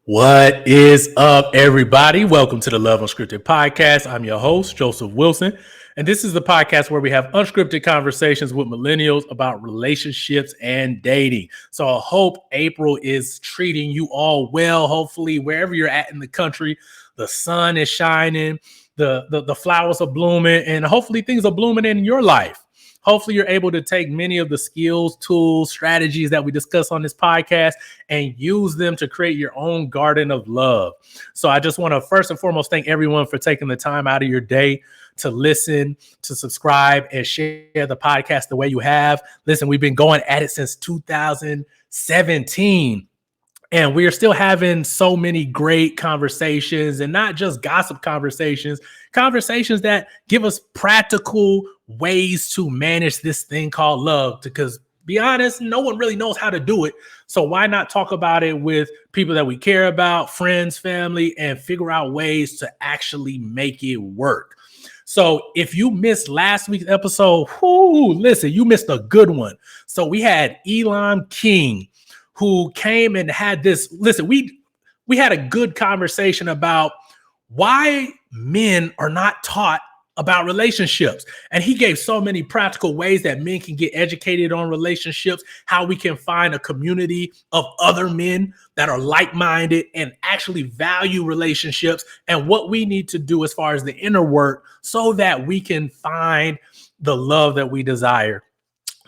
What is up, everybody? Welcome to the Love Unscripted podcast. I'm your host, Joseph Wilson, and this is the podcast where we have unscripted conversations with millennials about relationships and dating. So I hope April is treating you all well. Hopefully, wherever you're at in the country, the sun is shining, the flowers are blooming, and hopefully things are blooming in your life. Hopefully, you're able to take many of the skills, tools, strategies that we discuss on this podcast and use them to create your own garden of love. So I just want to first and foremost thank everyone for taking the time out of your day to listen, to subscribe, and share the podcast the way you have. Listen, we've been going at it since 2017. And we are still having so many great conversations, and not just gossip conversations that give us practical ways to manage this thing called love. Because be honest, no one really knows how to do it. So why not talk about it with people that we care about, friends, family, and figure out ways to actually make it work. So if you missed last week's episode, listen, you missed a good one. So we had Elon King, who came and had this. Listen, we had a good conversation about why men are not taught about relationships. And he gave so many practical ways that men can get educated on relationships, how we can find a community of other men that are like-minded and actually value relationships, and what we need to do as far as the inner work so that we can find the love that we desire.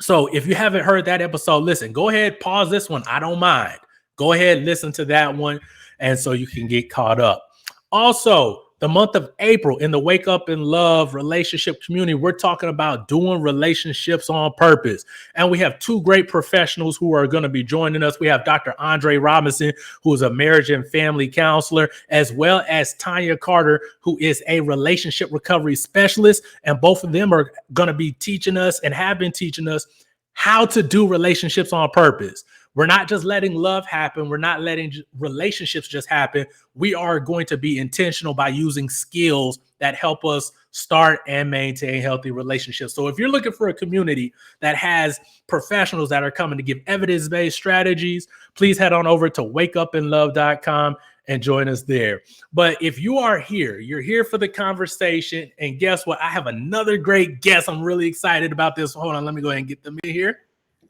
So if you haven't heard that episode, listen, go ahead, pause this one. I don't mind. Go ahead, listen to that one, and so you can get caught up. Also, the month of April in the Wake Up in Love relationship community, we're talking about doing relationships on purpose. And we have two great professionals who are going to be joining us. We have Dr. Andre Robinson, who is a marriage and family counselor, as well as Tanya Carter, who is a relationship recovery specialist. And both of them are going to be teaching us and have been teaching us how to do relationships on purpose. We're not just letting love happen. We're not letting relationships just happen. We are going to be intentional by using skills that help us start and maintain healthy relationships. So if you're looking for a community that has professionals that are coming to give evidence-based strategies, please head on over to wakeupinlove.com and join us there. But if you are here, you're here for the conversation. And guess what? I have another great guest. I'm really excited about this. Hold on, let me go ahead and get them in here.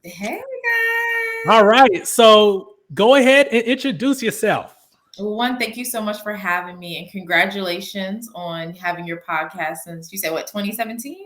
Hey, guys. All right. So go ahead and introduce yourself. Well, one, thank you so much for having me, and congratulations on having your podcast since, you said, 2017?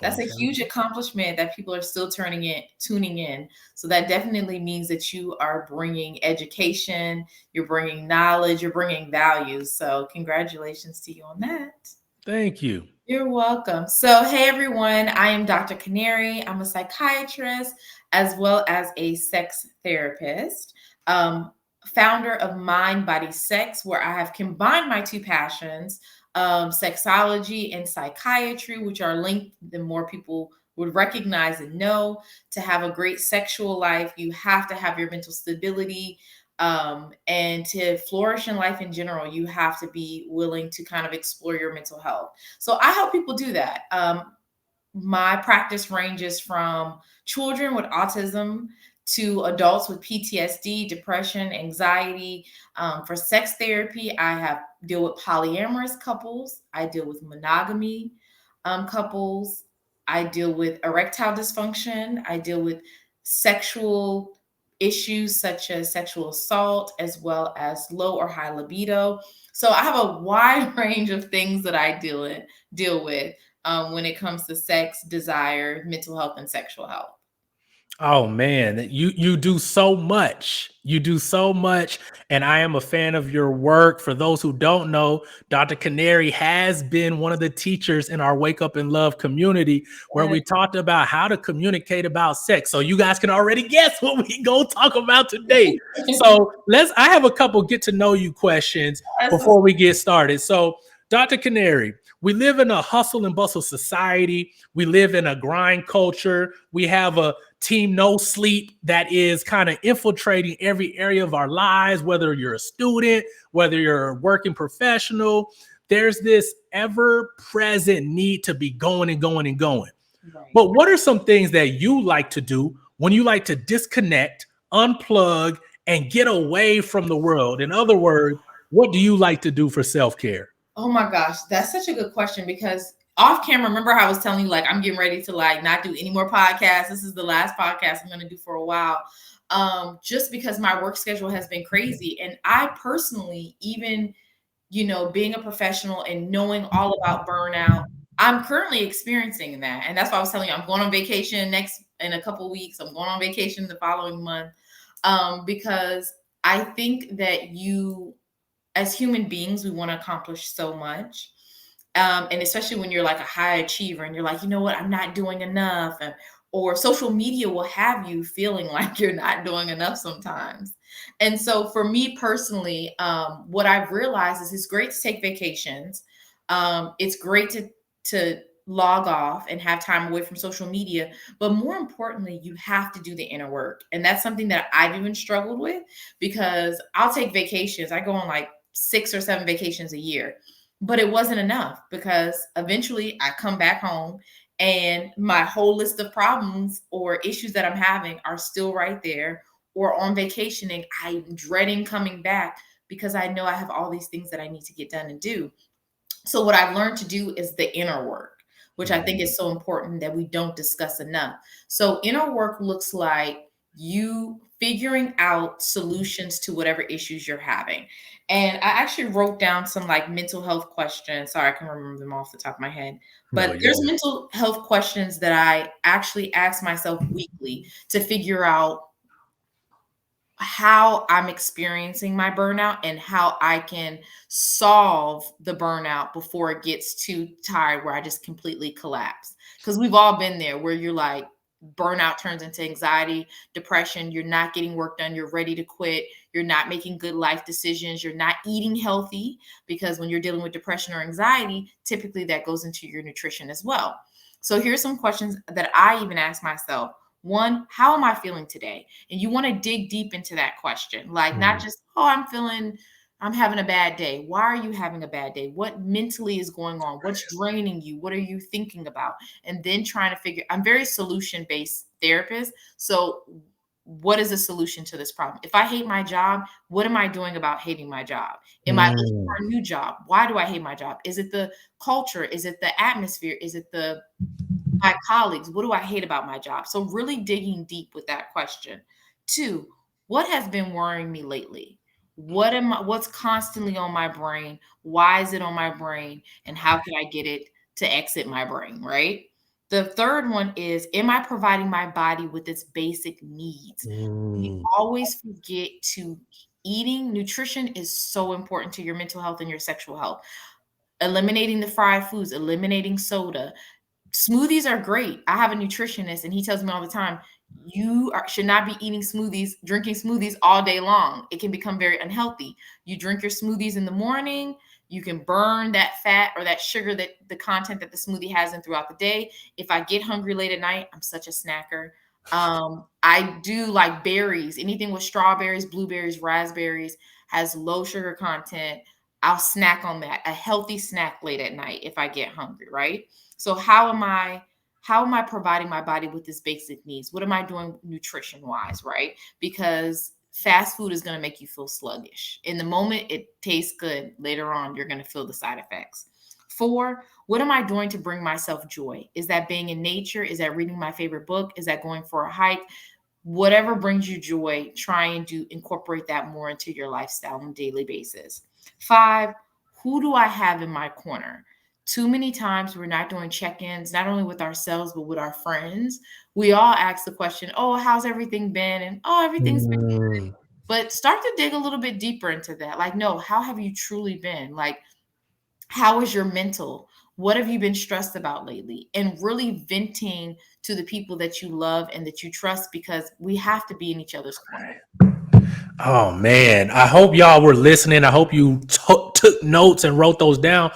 That's a huge accomplishment that people are still tuning in. So that definitely means that you are bringing education, you're bringing knowledge, you're bringing values. So congratulations to you on that. Thank you. You're welcome. So, hey, everyone, I am Dr. Canary. I'm a psychiatrist as well as a sex therapist, founder of Mind, Body, Sex, where I have combined my two passions, sexology and psychiatry, which are linked. The more people would recognize and know, to have a great sexual life, you have to have your mental stability. And to flourish in life in general, you have to be willing to kind of explore your mental health. So I help people do that. My practice ranges from children with autism to adults with PTSD, depression, anxiety. For sex therapy, I deal with polyamorous couples. I deal with monogamy couples. I deal with erectile dysfunction. I deal with sexual issues such as sexual assault, as well as low or high libido. So I have a wide range of things that I deal with when it comes to sex, desire, mental health, and sexual health. Oh man, you do so much. You do so much, and I am a fan of your work. For those who don't know, Dr. Canary has been one of the teachers in our Wake Up in Love community, where we talked about how to communicate about sex. So you guys can already guess what we go talk about today. So I have a couple get to know you questions before we get started. So Dr. Canary, we live in a hustle and bustle society. We live in a grind culture. We have a team no sleep that is kind of infiltrating every area of our lives, whether you're a student, whether you're a working professional. There's this ever-present need to be going and going and going. Right. But what are some things that you like to do when you like to disconnect, unplug, and get away from the world? In other words, what do you like to do for self-care? Oh my gosh, that's such a good question, because off camera, remember how I was telling you, like, I'm getting ready to like not do any more podcasts. This is the last podcast I'm going to do for a while. Just because my work schedule has been crazy. And I personally, even, being a professional and knowing all about burnout, I'm currently experiencing that. And that's why I was telling you, I'm going on vacation in a couple of weeks. I'm going on vacation the following month. Because I think that as human beings, we want to accomplish so much. And especially when you're like a high achiever and you're like, you know what, I'm not doing enough. Or social media will have you feeling like you're not doing enough sometimes. And so for me personally, what I've realized is it's great to take vacations. It's great to log off and have time away from social media. But more importantly, you have to do the inner work. And that's something that I've even struggled with, because I'll take vacations. I go on like 6 or 7 vacations a year, but it wasn't enough, because eventually I come back home and my whole list of problems or issues that I'm having are still right there. Or on vacationing, I'm dreading coming back because I know I have all these things that I need to get done and do. So what I've learned to do is the inner work, which I think is so important that we don't discuss enough. So inner work looks like you figuring out solutions to whatever issues you're having. And I actually wrote down some like mental health questions. Sorry, I can remember them off the top of my head. But there's mental health questions that I actually ask myself weekly to figure out how I'm experiencing my burnout and how I can solve the burnout before it gets too tired where I just completely collapse. Because we've all been there where you're like, burnout turns into anxiety, depression, you're not getting work done, you're ready to quit, you're not making good life decisions, you're not eating healthy, because when you're dealing with depression or anxiety, typically that goes into your nutrition as well. So here's some questions that I even ask myself. One, how am I feeling today? And you want to dig deep into that question. Like not just, I'm having a bad day. Why are you having a bad day? What mentally is going on? What's draining you? What are you thinking about? And then trying to figure, I'm very solution-based therapist. So what is the solution to this problem? If I hate my job, what am I doing about hating my job? Am I looking for a new job? Why do I hate my job? Is it the culture? Is it the atmosphere? Is it my colleagues? What do I hate about my job? So really digging deep with that question. 2, what has been worrying me lately? What's constantly on my brain? Why is it on my brain? And how can I get it to exit my brain, right? The third one is, am I providing my body with its basic needs? We always forget to nutrition is so important to your mental health and your sexual health. Eliminating the fried foods, eliminating soda. Smoothies are great. I have a nutritionist and he tells me all the time, should not be drinking smoothies all day long. It can become very unhealthy. You drink your smoothies in the morning, you can burn that fat or that sugar, that the content that the smoothie has in throughout the day. If I get hungry late at night, I'm such a snacker. I do like berries, anything with strawberries, blueberries, raspberries has low sugar content. I'll snack on that, a healthy snack late at night if I get hungry, right? So how am I providing my body with its basic needs? What am I doing nutrition wise, right? Because fast food is going to make you feel sluggish. In the moment, it tastes good. Later on, you're going to feel the side effects. 4, what am I doing to bring myself joy? Is that being in nature? Is that reading my favorite book? Is that going for a hike? Whatever brings you joy, try and incorporate that more into your lifestyle on a daily basis. 5, who do I have in my corner? Too many times we're not doing check-ins, not only with ourselves, but with our friends. We all ask the question, oh, how's everything been? And oh, everything's been good. But start to dig a little bit deeper into that. Like, no, how have you truly been? Like, how is your mental? What have you been stressed about lately? And really venting to the people that you love and that you trust, because we have to be in each other's corner. Oh, man. I hope y'all were listening. I hope you took notes and wrote those down.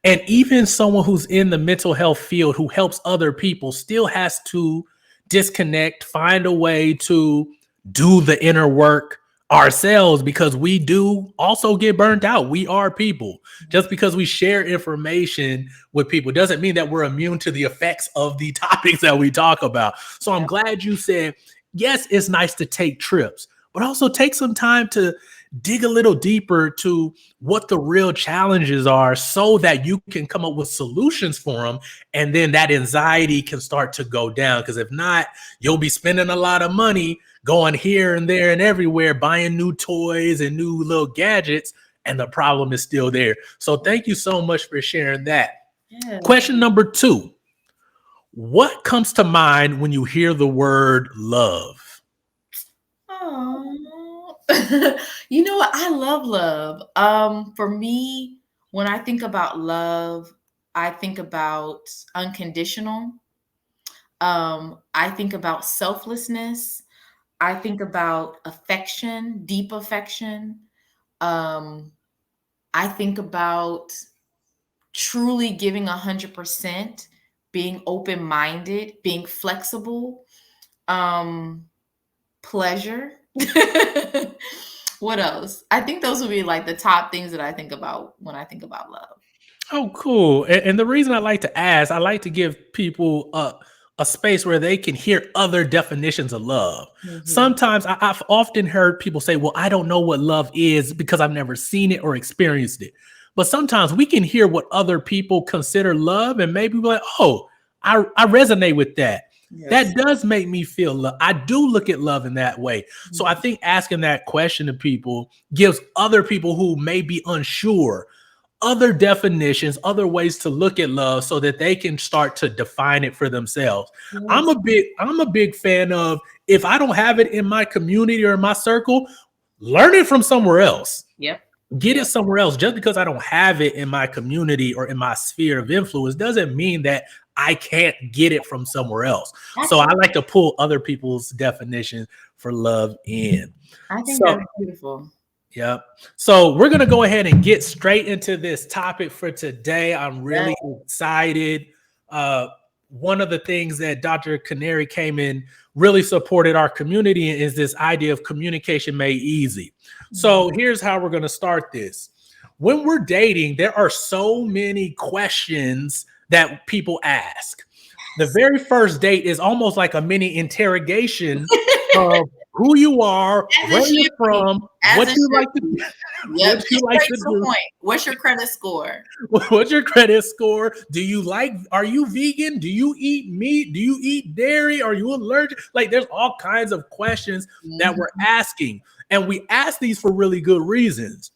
And even someone who's in the mental health field who helps other people still has to disconnect, find a way to do the inner work ourselves, because we do also get burnt out. We are people. Just because we share information with people doesn't mean that we're immune to the effects of the topics that we talk about. So I'm glad you said, yes, it's nice to take trips, but also take some time to dig a little deeper to what the real challenges are so that you can come up with solutions for them. And then that anxiety can start to go down. Because if not, you'll be spending a lot of money going here and there and everywhere, buying new toys and new little gadgets, and the problem is still there. So thank you so much for sharing that. Yeah. Question number 2. What comes to mind when you hear the word love? Oh, you know what? I love love. For me, when I think about love, I think about unconditional. I think about selflessness. I think about affection, deep affection. Um, I think about truly giving 100%, being open-minded, being flexible, um, pleasure. What else? I think those would be like the top things that I think about when I think about love. Oh, cool. And the reason I like to ask, I like to give people a space where they can hear other definitions of love. Mhm. Sometimes I've often heard people say, well, I don't know what love is because I've never seen it or experienced it. But sometimes we can hear what other people consider love and maybe be like, oh, I resonate with that. Yes. That does make me feel love. I do look at love in that way. So I Mhm. think asking that question to people gives other people who may be unsure other definitions, other ways to look at love so that they can start to define it for themselves. I'm Yes. a big fan of, if I don't have it in my community or in my circle, learn it from somewhere else. Yep. Get it Yep. somewhere else. Just because I don't have it in my community or in my sphere of influence doesn't mean that I can't get it from somewhere else. So I Absolutely. like to pull other people's definition for love in. I think So that's beautiful. yep. So we're going to go ahead and get straight into this topic for today. I'm Yeah. really excited. Uh, one of the things that Dr. Canary came in really supported our community is this idea of communication made easy. So here's how we're going to start this. When we're dating, there are so many questions that people ask. The very first date is almost like a mini interrogation of who you are, As it where you're should be. from, As what it you should like to be. what Yep. you Get like straight to to the do, point. What's your credit score? what's your credit score? Do you like, are you vegan? Do you eat meat? Do you eat dairy? Are you allergic? Like there's all kinds of questions that we're Mhm. asking. And we ask these for really good reasons.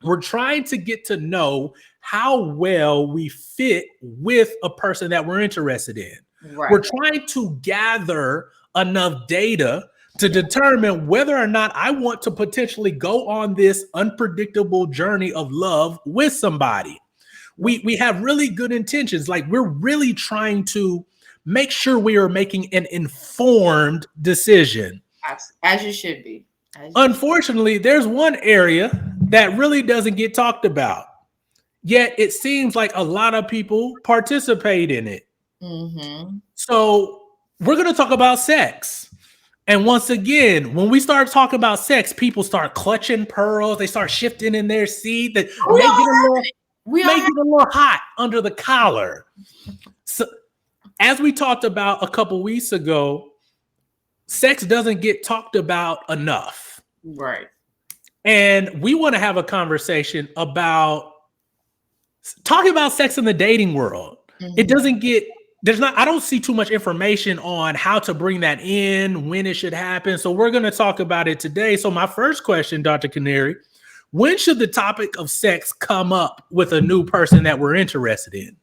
We're trying to get to know how well we fit with a person that we're interested in. We're Right. trying to gather enough data to determine whether or not I want to potentially go on this unpredictable journey of love with somebody. Yep. We have really good intentions. Like we're really trying to make sure we are making an informed decision. As you should be. As you should. Unfortunately, there's one area that really doesn't get talked about. Yet it seems like a lot of people participate in it. Mm-hmm. So we're going to talk about sex. And once again, when we start talking about sex, people start clutching pearls. They start shifting in their seat. That We all we all may have get a little hot under the collar. So, as we talked about a couple weeks ago, sex doesn't get talked about enough. right. And we want to have a conversation about talking about sex in the dating world. It Mhm. doesn't get, there's not, I don't see too much information on how to bring that in, when it should happen. So we're going to talk about it today. So my first question, Dr. Canary, when should the topic of sex come up with a new person that we're interested in?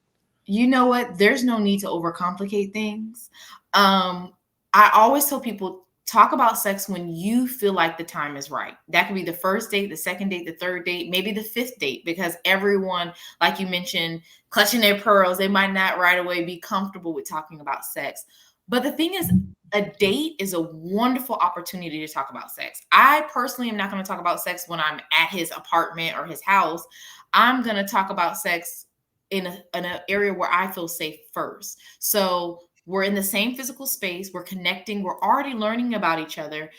You know what? There's no need to overcomplicate things. I always tell people talk about sex when you feel like the time is right. That could be the first date, the second date, the third date, maybe the fifth date, because everyone, like you mentioned, clutching their pearls, they might not right away be comfortable with talking about sex. But the thing is, a date is a wonderful opportunity to talk about sex. I personally am not going to talk about sex when I'm at his apartment or his house. I'm going to talk about sex in an area where I feel safe first. So we're in the same physical space, we're connecting, we're already learning about each other.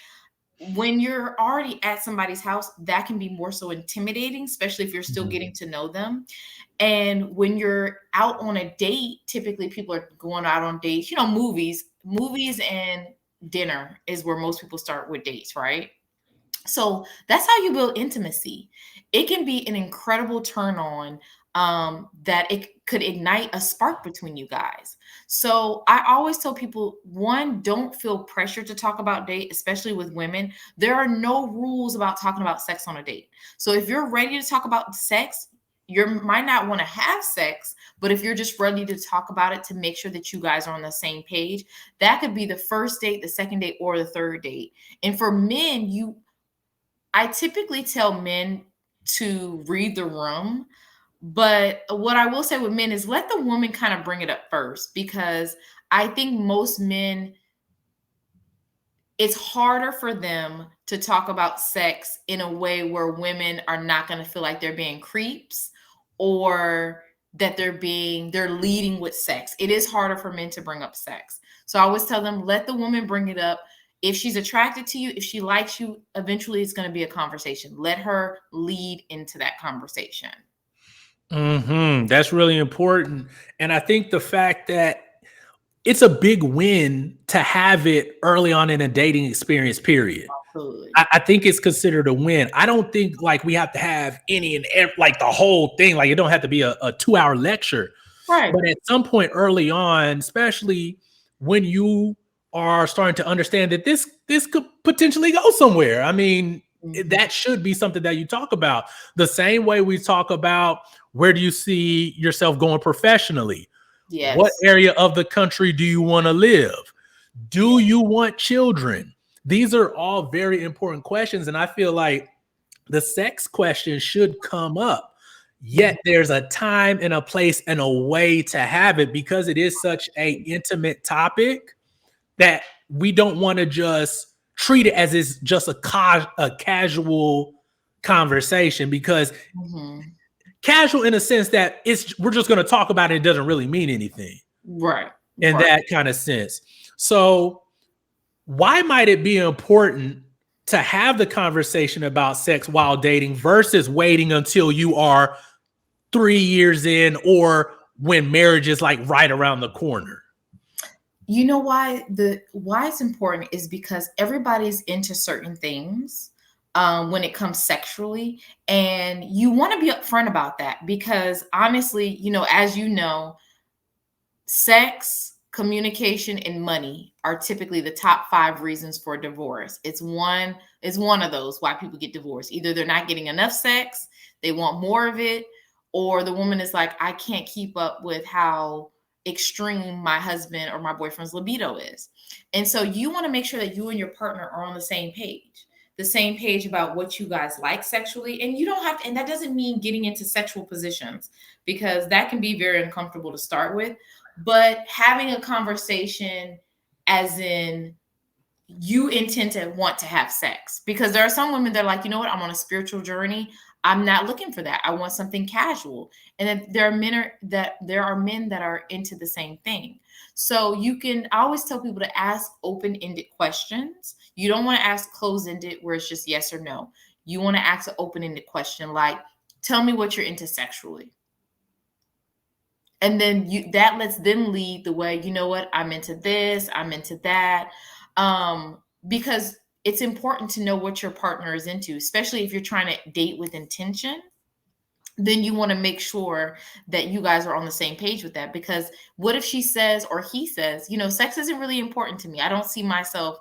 When you're already at somebody's house, that can be more so intimidating, especially if you're still getting to know them. And when you're out on a date, typically people are going out on dates, movies and dinner is where most people start with dates, right? So that's how you build intimacy. It can be an incredible turn on, that it could ignite a spark between you guys. So I always tell people, one, don't feel pressure to talk about date, especially with women. There are no rules about talking about sex on a date. So if you're ready to talk about sex, you might not want to have sex, but if you're just ready to talk about it to make sure that you guys are on the same page, that could be the first date, the second date, or the third date. And for men, I typically tell men to read the room, but what I will say with men is let the woman kind of bring it up first, because I think most men, it's harder for them to talk about sex in a way where women are not going to feel like they're being creeps, or that they're leading with sex. It is harder for men to bring up sex. So I always tell them, let the woman bring it up. If she's attracted to you, if she likes you, eventually it's going to be a conversation. Let her lead into that conversation. That's really important. And I think the fact that it's a big win to have it early on in a dating experience, period. Absolutely. I think it's considered a win. I don't think like we have to have any and every, like the whole thing. Like it don't have to be a 2-hour lecture. Right. But at some point early on, especially when you are starting to understand that this could potentially go somewhere. I mean, that should be something that you talk about. The same way we talk about, where do you see yourself going professionally? Yes. What area of the country do you want to live? Do you want children? These are all very important questions. And I feel like the sex question should come up. Yet there's a time and a place and a way to have it, because it is such an intimate topic that we don't want to just treat it as it's just a casual conversation, because casual in a sense that we're just going to talk about it. It doesn't really mean anything. Right. In that kind of sense. So why might it be important to have the conversation about sex while dating versus waiting until you are 3 years in, or when marriage is like right around the corner? You know why it's important is because everybody's into certain things when it comes sexually, and you want to be upfront about that, because honestly, as you know, sex, communication, and money are typically the top 5 reasons for divorce. It's one of those why people get divorced. Either they're not getting enough sex, they want more of it, or the woman is like, I can't keep up with how extreme my husband or my boyfriend's libido is. And so you want to make sure that you and your partner are on the same page about what you guys like sexually. And you don't have to, and that doesn't mean getting into sexual positions, because that can be very uncomfortable to start with. But having a conversation as in you intend to want to have sex, because there are some women that are like, you know what, I'm on a spiritual journey. I'm not looking for that. I want something casual. And then there are men that are into the same thing. So I always tell people to ask open-ended questions. You don't want to ask closed-ended where it's just yes or no. You want to ask an open-ended question like, tell me what you're into sexually. And then that lets them lead the way. You know what? I'm into this. I'm into that. Because it's important to know what your partner is into, especially if you're trying to date with intention. Then you want to make sure that you guys are on the same page with that. Because what if she says or he says, sex isn't really important to me. I don't see myself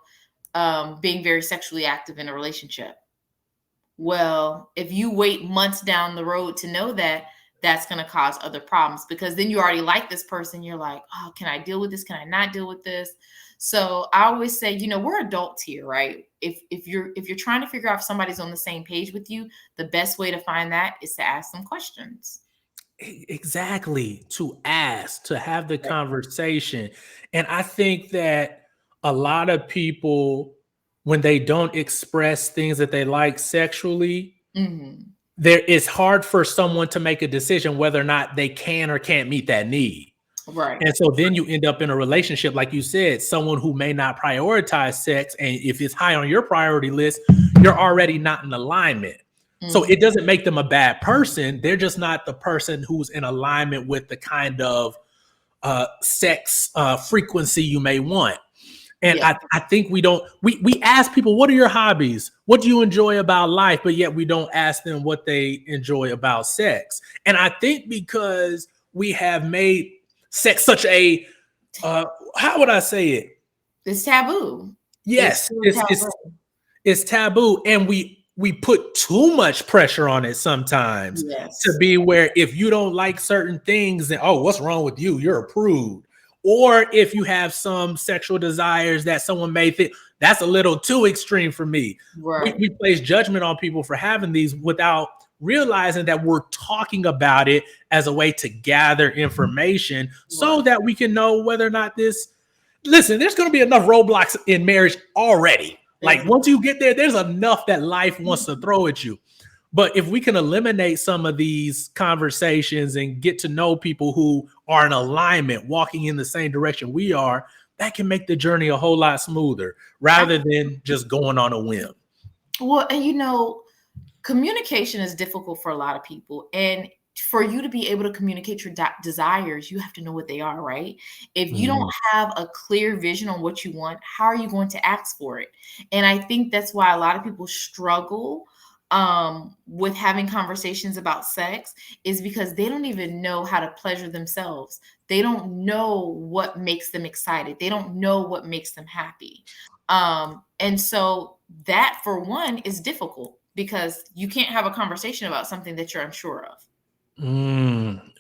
being very sexually active in a relationship. Well, if you wait months down the road to know that, that's going to cause other problems, because then you already like this person. You're like, oh, can I deal with this? Can I not deal with this? So I always say, we're adults here, right? If you're trying to figure out if somebody's on the same page with you, the best way to find that is to ask them questions. Exactly. To ask, to have the conversation. And I think that a lot of people, when they don't express things that they like sexually, it's hard for someone to make a decision whether or not they can or can't meet that need. Right. And so then you end up in a relationship, like you said, someone who may not prioritize sex. And if it's high on your priority list, you're already not in alignment. So it doesn't make them a bad person. They're just not the person who's in alignment with the kind of sex frequency you may want. And I think we ask people, what are your hobbies? What do you enjoy about life? But yet we don't ask them what they enjoy about sex. And I think because we have made sex such a, how would I say it? It's taboo. Yes, it's taboo. And we put too much pressure on it sometimes to be where if you don't like certain things, then, oh, what's wrong with you? You're a prude. Or if you have some sexual desires that someone may think that's a little too extreme for me. Right. We place judgment on people for having these without realizing that we're talking about it as a way to gather information so that we can know whether or not this. Listen, there's going to be enough roadblocks in marriage already. Like once you get there, there's enough that life wants to throw at you. But if we can eliminate some of these conversations and get to know people who are in alignment, walking in the same direction we are, that can make the journey a whole lot smoother rather than just going on a whim. Well, and communication is difficult for a lot of people. And for you to be able to communicate your desires, you have to know what they are, right? If you don't have a clear vision on what you want, how are you going to ask for it? And I think that's why a lot of people struggle with having conversations about sex, is because they don't even know how to pleasure themselves. They don't know what makes them excited. They don't know what makes them happy. And so that, for one, is difficult because you can't have a conversation about something that you're unsure of.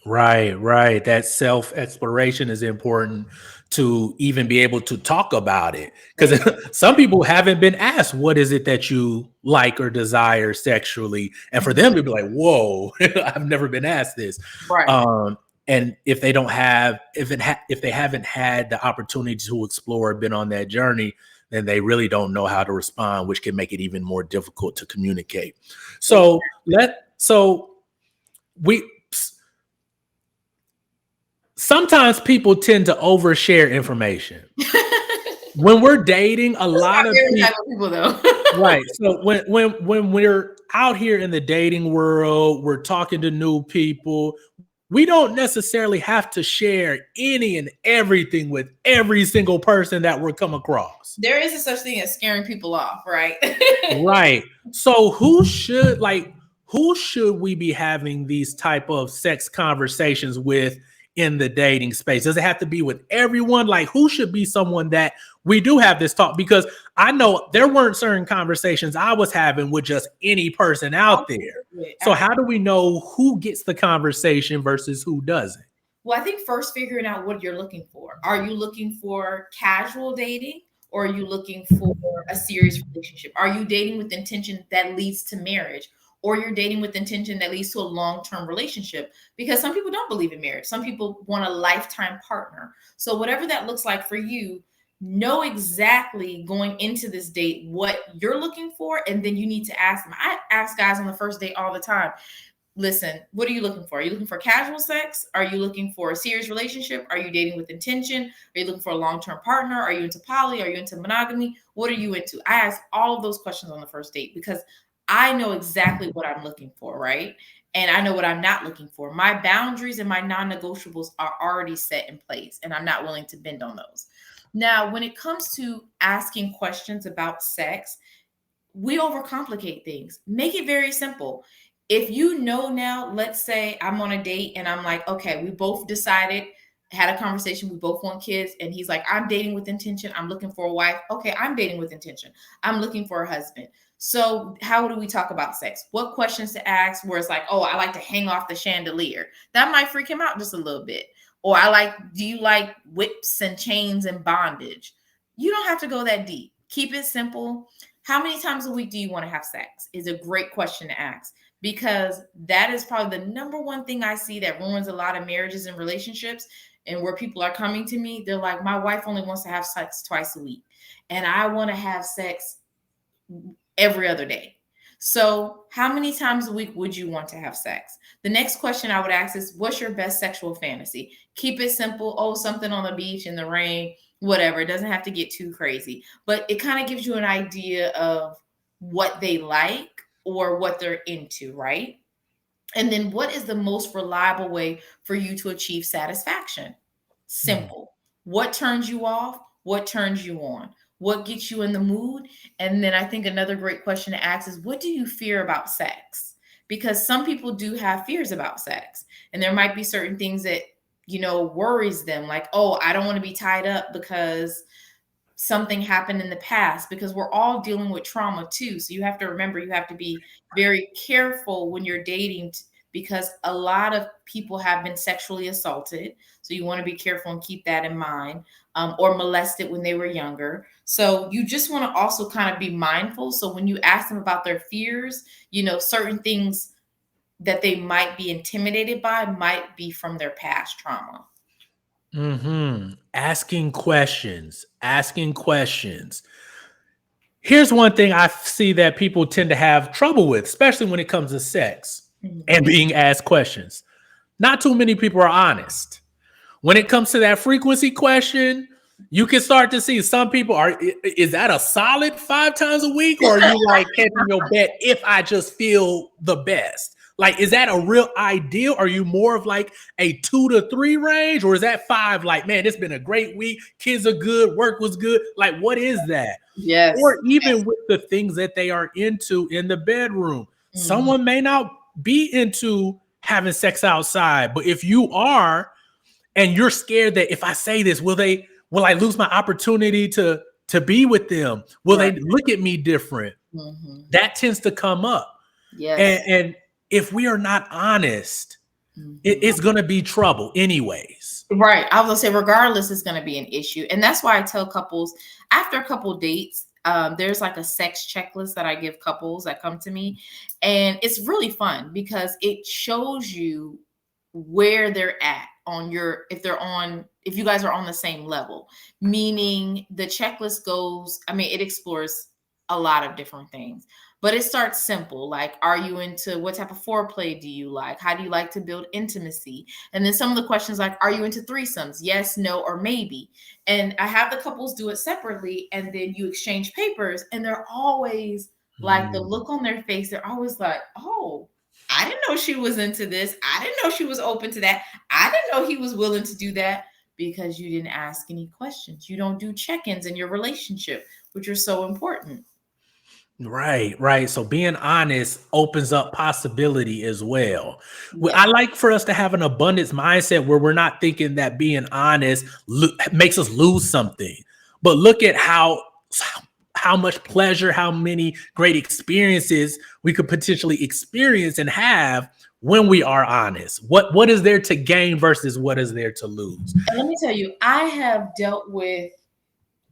Right. That self-exploration is important to even be able to talk about it. Because some people haven't been asked, what is it that you like or desire sexually? And for them to be like, whoa, I've never been asked this. Right. And if they don't have, if they haven't had the opportunity to explore, been on that journey, then they really don't know how to respond, which can make it even more difficult to communicate. So sometimes people tend to overshare information. When we're dating, a lot of people though. Right. So when we're out here in the dating world, we're talking to new people. We don't necessarily have to share any and everything with every single person that we're come across. There is a such thing as scaring people off, right? Right. So who should we be having these type of sex conversations with in the dating space? Does it have to be with everyone? Like, who should be someone that we do have this talk? Because I know there weren't certain conversations I was having with just any person out there. So how do we know who gets the conversation versus who doesn't? Well, I think first figuring out what you're looking for. Are you looking for casual dating, or are you looking for a serious relationship? Are you dating with intention that leads to marriage? Or you're dating with intention that leads to a long-term relationship? Because some people don't believe in marriage. Some people want a lifetime partner. So whatever that looks like for you, know exactly going into this date what you're looking for. And then you need to ask them. I ask guys on the first date all the time, listen, what are you looking for? Are you looking for casual sex? Are you looking for a serious relationship? Are you dating with intention? Are you looking for a long-term partner? Are you into poly? Are you into monogamy? What are you into? I ask all of those questions on the first date because I know exactly what I'm looking for, right? And I know what I'm not looking for. My boundaries and my non-negotiables are already set in place, and I'm not willing to bend on those. Now, when it comes to asking questions about sex, we overcomplicate things. Make it very simple. If you know now, let's say I'm on a date and I'm like, okay, we both decided, had a conversation, we both want kids, and he's like, I'm dating with intention, I'm looking for a wife. Okay, I'm dating with intention, I'm looking for a husband. So how do we talk about sex? What questions to ask where it's like, oh, I like to hang off the chandelier? That might freak him out just a little bit. Or do you like whips and chains and bondage? You don't have to go that deep. Keep it simple. How many times a week do you want to have sex is a great question to ask, because that is probably the number one thing I see that ruins a lot of marriages and relationships. And where people are coming to me, they're like, my wife only wants to have sex twice a week, and I want to have sex every other day. So how many times a week would you want to have sex? The next question I would ask is, what's your best sexual fantasy? Keep it simple. Oh, something on the beach in the rain, whatever. It doesn't have to get too crazy, but it kind of gives you an idea of what they like or what they're into, right? And then what is the most reliable way for you to achieve satisfaction? Simple. What turns you off? What turns you on? What gets you in the mood? And then I think another great question to ask is, what do you fear about sex? Because some people do have fears about sex, and there might be certain things that, worries them, like, oh, I don't want to be tied up because something happened in the past, because we're all dealing with trauma too. So you have to remember, you have to be very careful when you're dating, because a lot of people have been sexually assaulted. So you want to be careful and keep that in mind, or molested when they were younger. So you just want to also kind of be mindful. So when you ask them about their fears, certain things that they might be intimidated by might be from their past trauma. Asking questions. Here's one thing I see that people tend to have trouble with, especially when it comes to sex and being asked questions. Not too many people are honest. When it comes to that frequency question, you can start to see some people is that a solid 5 times a week? Or are you like catching your bet if I just feel the best? Like, is that a real ideal? Are you more of like a 2 to 3 range? Or is that 5? Like, man, it's been a great week. Kids are good. Work was good. Like, what is that? Yes. Or even with the things that they are into in the bedroom. Someone may not be into having sex outside, but if you are, and you're scared that if I say this, will I lose my opportunity to be with them? Will they look at me different? That tends to come up. Yes. And if we are not honest, it's going to be trouble anyways. Right. I was going to say, regardless, it's going to be an issue. And that's why I tell couples, after a couple dates, there's like a sex checklist that I give couples that come to me. And it's really fun because it shows you where they're at on if you guys are on the same level. Meaning the checklist goes, it explores a lot of different things. But it starts simple, like, are you into, what type of foreplay do you like? How do you like to build intimacy? And then some of the questions like, are you into threesomes? Yes, no, or maybe. And I have the couples do it separately, and then you exchange papers, and they're always like, the look on their face, they're always like, oh, I didn't know she was into this. I didn't know she was open to that. I didn't know he was willing to do that, because you didn't ask any questions. You don't do check-ins in your relationship, which are so important. Right. So being honest opens up possibility as well. I like for us to have an abundance mindset where we're not thinking that being honest makes us lose something, but look at how much pleasure, how many great experiences we could potentially experience and have when we are honest. What is there to gain versus what is there to lose? And let me tell you, I have dealt with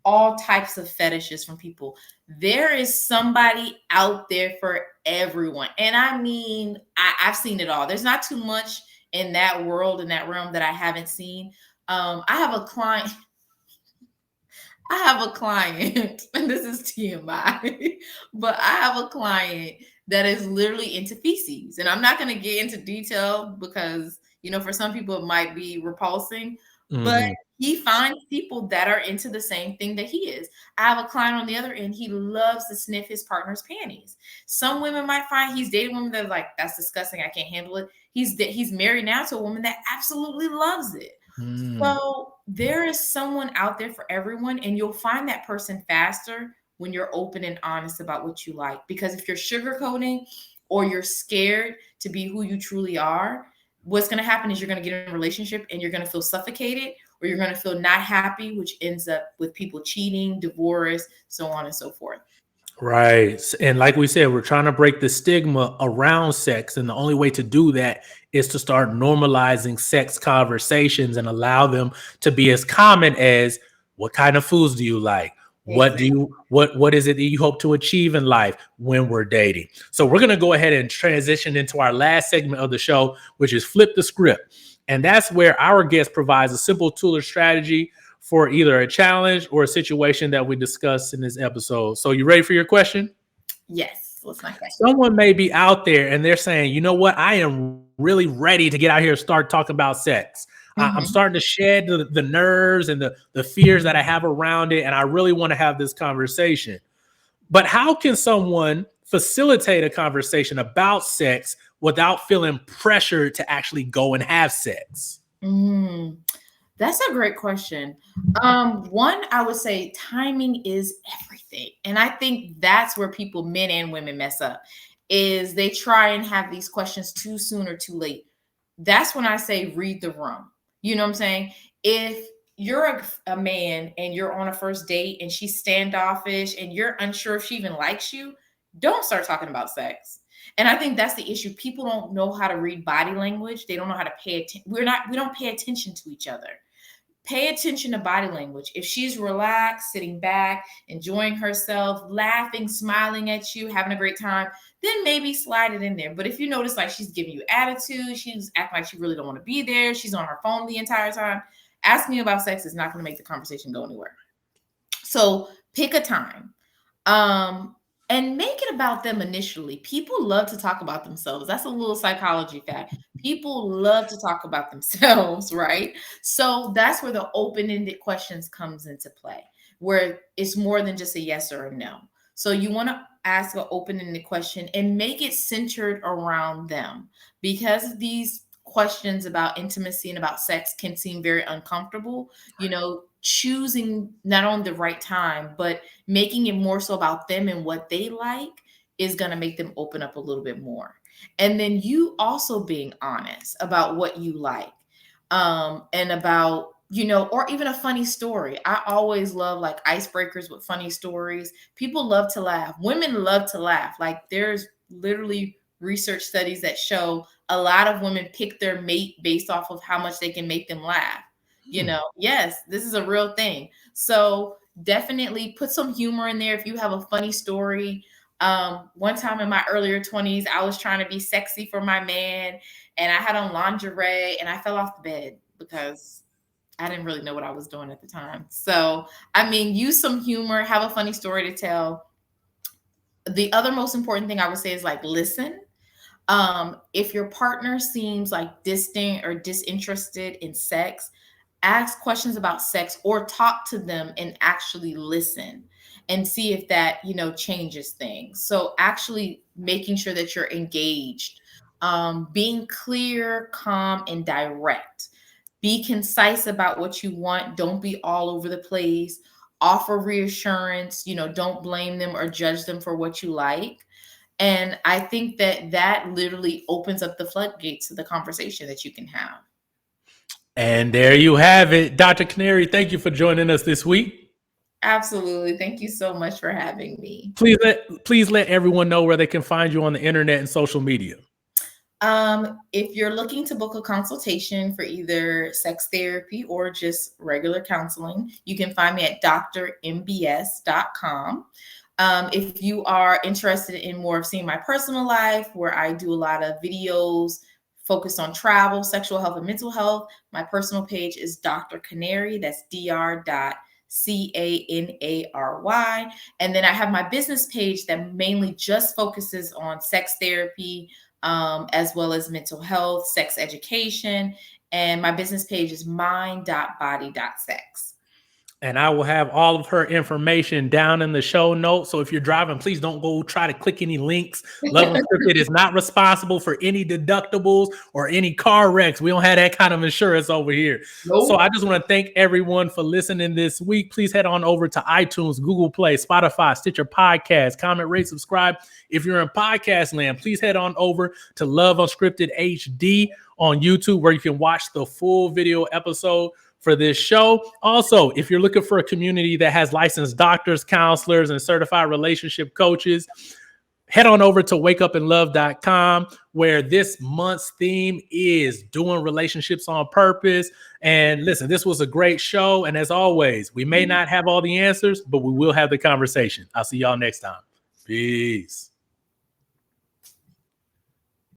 all types of fetishes from people. There is somebody out there for everyone. And I've seen it all. There's not too much in that world, in that realm, that I haven't seen. I have a client, and this is TMI, but I have a client that is literally into feces. And I'm not going to get into detail because, for some people it might be repulsing, but he finds people that are into the same thing that he is. I have a client on the other end. He loves to sniff his partner's panties. Some women might find he's dating women that are like, that's disgusting, I can't handle it. He's married now to a woman that absolutely loves it. So there is someone out there for everyone, and you'll find that person faster when you're open and honest about what you like. Because if you're sugarcoating or you're scared to be who you truly are, what's going to happen is you're going to get in a relationship and you're going to feel suffocated, or you're going to feel not happy, which ends up with people cheating, divorce, so on and so forth. Right. And like we said, we're trying to break the stigma around sex. And the only way to do that is to start normalizing sex conversations and allow them to be as common as, what kind of foods do you like? What is it that you hope to achieve in life when we're dating? So we're going to go ahead and transition into our last segment of the show, which is Flip the Script. And that's where our guest provides a simple tool or strategy for either a challenge or a situation that we discussed in this episode. So you ready for your question? Yes. What's my question? Someone may be out there and they're saying, you know what? I am really ready to get out here and start talking about sex. I'm starting to shed the nerves and the fears that I have around it. And I really want to have this conversation. But how can someone facilitate a conversation about sex without feeling pressured to actually go and have sex? That's a great question. One, I would say timing is everything. And I think that's where people, men and women, mess up, is they try and have these questions too soon or too late. That's when I say read the room. You know what I'm saying? If you're a man and you're on a first date and she's standoffish and you're unsure if she even likes you, don't start talking about sex. And I think that's the issue. People don't know how to read body language. They don't know how to pay attention. We don't pay attention to each other. Pay attention to body language. If she's relaxed, sitting back, enjoying herself, laughing, smiling at you, having a great time, then maybe slide it in there. But if you notice like she's giving you attitude, she's acting like she really don't want to be there, she's on her phone the entire time, asking you about sex is not going to make the conversation go anywhere. So pick a time. And make it about them initially. People love to talk about themselves. That's a little psychology fact. People love to talk about themselves, right? So that's where the open-ended questions comes into play, where it's more than just a yes or a no. So you want to ask an open-ended question and make it centered around them, because these questions about intimacy and about sex can seem very uncomfortable. Choosing not only the right time, but making it more so about them and what they like is going to make them open up a little bit more. And then you also being honest about what you like, and about, or even a funny story. I always love like icebreakers with funny stories. People love to laugh. Women love to laugh. Like there's literally research studies that show a lot of women pick their mate based off of how much they can make them laugh. Yes, this is a real thing. So definitely put some humor in there if you have a funny story. One time in my earlier 20s, I was trying to be sexy for my man and I had on lingerie and I fell off the bed because I didn't really know what I was doing at the time. So, use some humor, have a funny story to tell. The other most important thing I would say is like, listen. If your partner seems like distant or disinterested in sex, ask questions about sex or talk to them and actually listen and see if that, changes things. So actually making sure that you're engaged, being clear, calm, and direct. Be concise about what you want. Don't be all over the place. Offer reassurance, don't blame them or judge them for what you like. And I think that literally opens up the floodgates to the conversation that you can have. And there you have it. Dr. Canary, thank you for joining us this week. Absolutely. Thank you so much for having me. Please let everyone know where they can find you on the internet and social media. If you're looking to book a consultation for either sex therapy or just regular counseling, you can find me at drmbs.com. If you are interested in more of seeing my personal life, where I do a lot of videos focused on travel, sexual health, and mental health, my personal page is Dr. Canary. That's dr.canary. And then I have my business page that mainly just focuses on sex therapy, as well as mental health, sex education. And my business page is mind.body.sex. And I will have all of her information down in the show notes. So if you're driving, please don't go try to click any links. Love Unscripted is not responsible for any deductibles or any car wrecks. We don't have that kind of insurance over here. Nope. So I just want to thank everyone for listening this week. Please head on over to iTunes, Google Play, Spotify, Stitcher Podcast, comment, rate, subscribe. If you're in podcast land, please head on over to Love Unscripted HD on YouTube, where you can watch the full video episode for this show. Also, if you're looking for a community that has licensed doctors, counselors, and certified relationship coaches, head on over to wakeupandlove.com, where this month's theme is doing relationships on purpose. And listen, this was a great show. And as always, we may not have all the answers, but we will have the conversation. I'll see y'all next time. Peace.